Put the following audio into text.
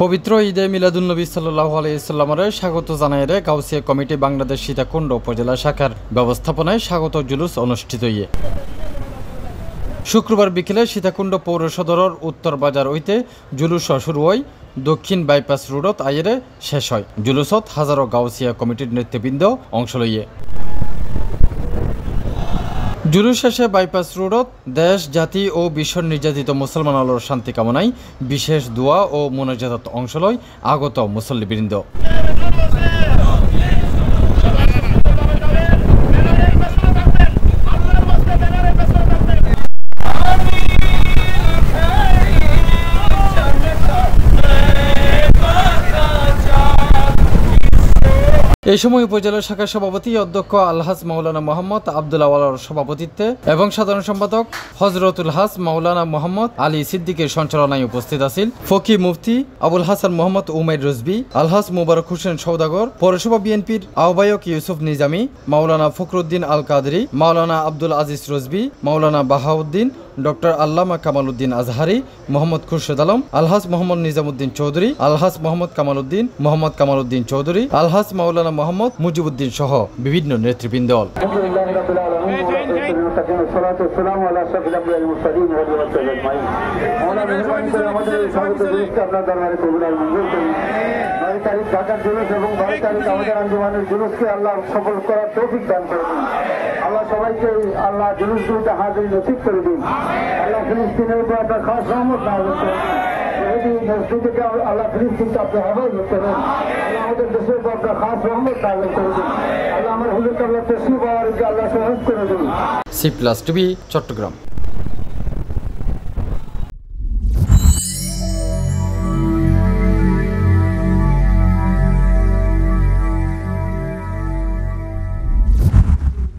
পবিত্র ঈদে মিলাদুন্নবী সাল্লাল্লাহু আলাইহি সাল্লামের স্বাগত জানায় গাউসিয়া কমিটি বাংলাদেশ সীতাকুণ্ড উপজেলা শাখার ব্যবস্থাপনায় স্বাগত জুলুস অনুষ্ঠিত শুক্রবার বিকেলে সীতাকুণ্ড পৌর সদরের উত্তর বাজার হইতে জুলুস শুরু হয় দক্ষিণ বাইপাস রোডত আইরে শেষ হয়। জুলুসত হাজারো গাউসিয়া কমিটির নেতৃবৃন্দ অংশ লইয়ে। জুলুস শেষে বাইপাস রোডত দেশ জাতি ও বিশ্ব নির্যাতিত মুসলমানর শান্তি কামনায় বিশেষ দোয়া ও মোনাজাতত অংশ লয় আগত মুসল্লিবৃন্দ। এই সময় উপজেলা শাখার সভাপতি অধ্যক্ষ আলহাজ মাওলানা মোহাম্মদ আব্দুল আওয়ালের সভাপতিত্বে এবং সাধারণ সম্পাদক হজরতুল হাস মাওলানা মোহাম্মদ আলী সিদ্দিকের সঞ্চালনায় উপস্থিত আছেন ফকি মুফতি আবুল হাসান মোহাম্মদ উমাইর রজবি, আলহাজ মুবারক হোসেন সওদাগর, পৌরসভা বিএনপির আহ্বায়ক ইউসুফ নিজামী, মাওলানা ফখরুদ্দিন আল কাদরি, মাওলানা আব্দুল আজিজ রজবি, মাওলানা বাহাউদ্দিন, ডক্টর আল্লামা কামালউদ্দিন আজহারি, মোহাম্মদ খুরশেদ আলম, আলহাজ মোহাম্মদ নিজামুদ্দিন চৌধুরী, আলহাজ মোহাম্মদ কামালউদ্দিন চৌধুরী, আলহাজ মাওলানা মোহাম্মদ মুজিবুদ্দিন সহ বিভিন্ন নেতৃবৃন্দ। আল্লাহ সবাইকে আল্লাহ জুলুস দুইটা হাজির নসিব করে দিন। আল্লাহ ফিলিস্তিনের উপর একটা খাস রহমত নাযিল করুন। মসজিদকে আল্লাহ ফিলিস্তিনকে আপনি হেফাজত করেন। আল্লাহ আমাদের দেশের উপর একটা খাস রহমত নাযিল করে দিন। আল্লাহ আমার হুজুরকে আল্লাহ তশরিফ আওয়ারকে আল্লাহ সহজ করে দিন। C+TV চট্টগ্রাম।